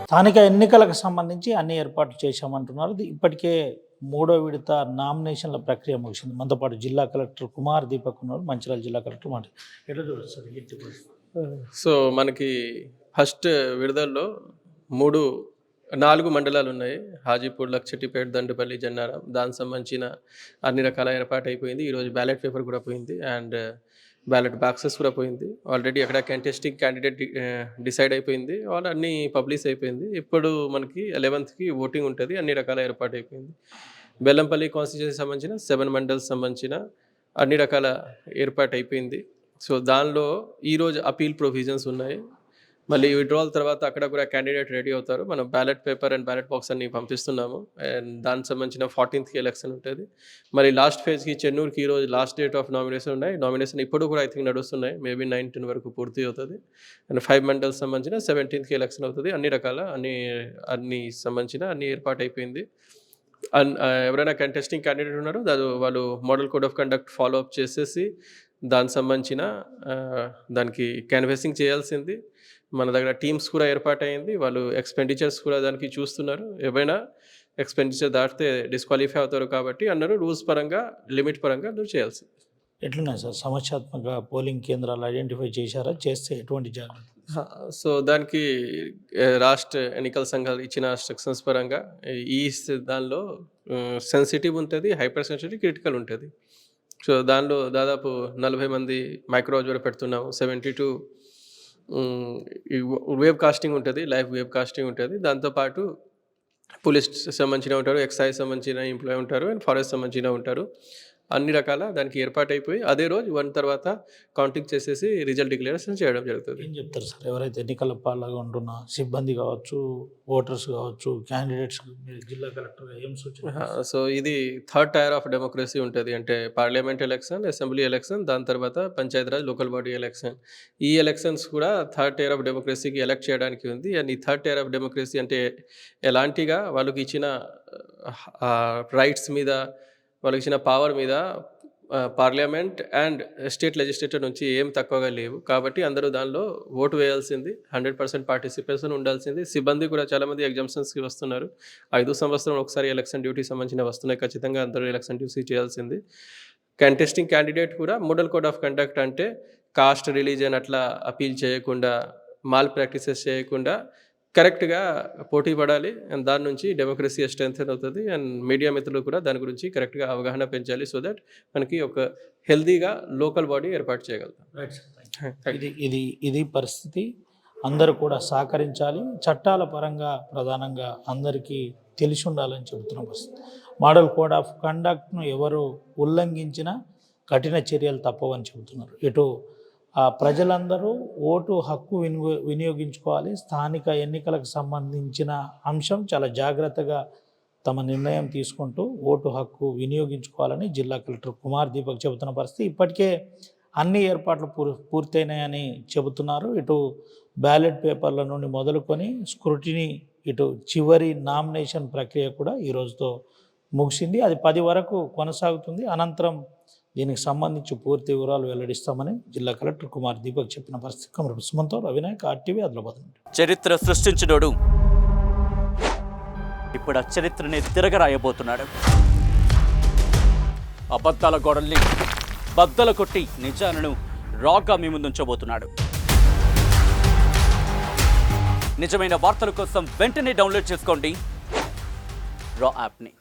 స్థానిక ఎన్నికలకు సంబంధించి అన్ని ఏర్పాట్లు చేశామంటున్నారు. ఇప్పటికే మూడో విడత నామినేషన్ల ప్రక్రియ ముగిసింది. మనతో పాటు జిల్లా కలెక్టర్ కుమార్ దీపక్ ఉన్నారు, మంచిర్యాల జిల్లా కలెక్టర్. మాట ఎట్లా చూడొచ్చు? సో మనకి ఫస్ట్ విడుదలలో 4 మండలాలు ఉన్నాయి. హాజీపూర్, లక్షటిపేట, దండుపల్లి, జన్నారం. దానికి సంబంధించిన అన్ని రకాల ఏర్పాటు అయిపోయింది. ఈరోజు బ్యాలెట్ పేపర్ కూడా పోయింది అండ్ బ్యాలెట్ బాక్సెస్ కూడా పోయింది. ఆల్రెడీ అక్కడ కంటెస్టింగ్ క్యాండిడేట్ డిసైడ్ అయిపోయింది. వాళ్ళు అన్నీ పబ్లిష్ అయిపోయింది. ఇప్పుడు మనకి 11th ఓటింగ్ ఉంటుంది. అన్ని రకాల ఏర్పాటు అయిపోయింది. బెల్లంపల్లి కాన్స్టిట్యూన్సీకి సంబంధించిన 7 మండల్స్ సంబంధించిన అన్ని రకాల ఏర్పాటు అయిపోయింది. సో దానిలో ఈరోజు అపీల్ ప్రొవిజన్స్ ఉన్నాయి. మళ్ళీ విడ్రాల్ తర్వాత అక్కడ కూడా క్యాండిడేట్ రెడీ అవుతారు. మనం ballot paper and ballot box అన్ని పంపిస్తున్నాము. అండ్ దానికి సంబంధించిన 14th ఎలక్షన్ ఉంటుంది. మరి లాస్ట్ ఫేజ్కి చెన్నూరుకి ఈరోజు లాస్ట్ డేట్ ఆఫ్ నామినేషన్ ఉన్నాయి. నామినేషన్ ఇప్పుడు కూడా ఐ థింక్ నడుస్తున్నాయి. మేబీ 19 వరకు పూర్తి అవుతుంది. అండ్ 5 మండల్స్ సంబంధించిన 17th ఎలక్షన్ అవుతుంది. అన్ని రకాల అన్ని సంబంధించిన అన్ని ఏర్పాటు అయిపోయింది. ఎవరైనా కంటెస్టింగ్ క్యాండిడేట్ ఉన్నారో వాళ్ళు model code of conduct follow up చేసేసి దానికి సంబంధించిన దానికి క్యాన్వాసింగ్ చేయాల్సింది. మన దగ్గర టీమ్స్ కూడా ఏర్పాటైంది. వాళ్ళు ఎక్స్పెండిచర్స్ కూడా దానికి చూస్తున్నారు. ఏవైనా ఎక్స్పెండిచర్ దాటితే డిస్క్వాలిఫై అవుతారు కాబట్టి అన్నారు రూల్స్ పరంగా లిమిట్ పరంగా నువ్వు చేయాల్సింది. ఎట్లున్నాయి సార్ సమస్యాత్మక పోలింగ్ కేంద్రాలు ఐడెంటిఫై చేశారా? చేస్తే ఎటువంటి జాగ్రత్త? సో దానికి రాష్ట్ర ఎన్నికల సంఘాలు ఇచ్చిన ఇన్స్ట్రక్షన్స్ పరంగా ఈ దానిలో సెన్సిటివ్ ఉంటుంది, హైపర్ సెన్సిటివ్, క్రిటికల్ ఉంటుంది. సో దానిలో దాదాపు 40 మంది మైక్రో అబ్జర్వర్ పెడుతున్నాము. 72 వేవ్ కాస్టింగ్ ఉంటుంది, లైవ్ వేవ్ కాస్టింగ్ ఉంటుంది. దాంతోపాటు పోలీస్ సంబంధించిన ఉంటారు, ఎక్సైజ్ సంబంధించిన ఎంప్లాయీ ఉంటారు అండ్ ఫారెస్ట్ సంబంధించిన ఉంటారు. అన్ని రకాల దానికి ఏర్పాటు అయిపోయి అదే రోజు 1 తర్వాత కౌంటింగ్ చేసేసి రిజల్ట్ డిక్లేరేషన్ చేయడం జరుగుతుంది. ఏం చెప్తారు సార్ ఎవరైతే ఎన్నికల పాల్గొంటున్న ఉంటున్న సిబ్బంది కావచ్చు, ఓటర్స్ కావచ్చు, క్యాండిడేట్స్ జిల్లా కలెక్టర్గా ఏం సూచన? సో ఇది 3rd టైర్ ఆఫ్ డెమోక్రసీ ఉంటుంది. అంటే పార్లమెంట్ ఎలక్షన్, అసెంబ్లీ ఎలక్షన్, దాని తర్వాత పంచాయతీరాజ్ లోకల్ బాడీ ఎలక్షన్. ఈ ఎలక్షన్స్ కూడా 3rd టైర్ ఆఫ్ డెమోక్రసీకి ఎలక్ట్ చేయడానికి ఉంది. అండ్ ఈ 3rd టైర్ ఆఫ్ డెమోక్రసీ అంటే ఎలాంటిగా వాళ్ళకి ఇచ్చిన రైట్స్ మీద, వాళ్ళకి ఇచ్చిన పవర్ మీద పార్లమెంట్ అండ్ స్టేట్ లెజిస్లేచర్ నుంచి ఏం తక్కువగా లేవు. కాబట్టి అందరూ దానిలో ఓటు వేయాల్సింది, 100% పార్టిసిపేషన్ ఉండాల్సింది. సిబ్బంది కూడా చాలామంది ఎగ్జామ్షన్స్కి వస్తున్నారు. 5 సంవత్సరం ఒకసారి ఎలక్షన్ డ్యూటీ సంబంధించిన వస్తున్నాయి. ఖచ్చితంగా అందరూ ఎలక్షన్ డ్యూటీ చేయాల్సింది. కంటెస్టింగ్ క్యాండిడేట్ కూడా మోడల్ కోడ్ ఆఫ్ కండక్ట్ అంటే కాస్ట్, రిలీజియన్ అట్లా అపీల్ చేయకుండా, మాల్ ప్రాక్టీసెస్ చేయకుండా కరెక్ట్గా పోటీ పడాలి. అండ్ దాని నుంచి డెమోక్రసీ స్ట్రెంథెన్ అవుతుంది. అండ్ మీడియా మిత్రులు కూడా దాని గురించి కరెక్ట్గా అవగాహన పెంచాలి. సో దట్ మనకి ఒక హెల్తీగా లోకల్ బాడీ ఏర్పాటు చేయగలుగుతాం. ఇది పరిస్థితి. అందరూ కూడా సహకరించాలి. చట్టాల పరంగా ప్రధానంగా అందరికీ తెలిసి ఉండాలని చెబుతున్న పరిస్థితి. మోడల్ కోడ్ ఆఫ్ కండక్ట్ను ఎవరు ఉల్లంఘించినా కఠిన చర్యలు తప్పవని చెబుతున్నారు. ఇటు ప్రజలందరూ ఓటు హక్కు వినియోగించుకోవాలి. స్థానిక ఎన్నికలకు సంబంధించిన అంశం చాలా జాగ్రత్తగా తమ నిర్ణయం తీసుకుంటూ ఓటు హక్కు వినియోగించుకోవాలని జిల్లా కలెక్టర్ కుమార్ దీపక్ చెబుతున్న పరిస్థితి. ఇప్పటికే అన్ని ఏర్పాట్లు పూర్తయినాయని చెబుతున్నారు. ఇటు బ్యాలెట్ పేపర్ల నుండి మొదలుకొని స్క్రూటినీ, ఇటు చివరి నామినేషన్ ప్రక్రియ కూడా ఈ రోజుతో ముగిసింది. అది 10 వరకు కొనసాగుతుంది. అనంతరం దీనికి సంబంధించి పూర్తి వివరాలు వెల్లడిస్తామని జిల్లా కలెక్టర్ కుమార్ దీపక్ చెప్పిన పరిస్థితి. కమర్ సుమంతో రవినాయక్, RTV, ఆదిలాబాద్ నుండి. చరిత్ర సృష్టించినోడు ఇప్పుడు ఆ చరిత్రని తిరగరాయబోతున్నాడు. అబద్ధాల గోడల్ని బద్దలు కొట్టి నిజాలను రాగా మీ ముందుంచబోతున్నాడు. నిజమైన వార్తల కోసం వెంటనే డౌన్లోడ్ చేసుకోండి రా యాప్ని.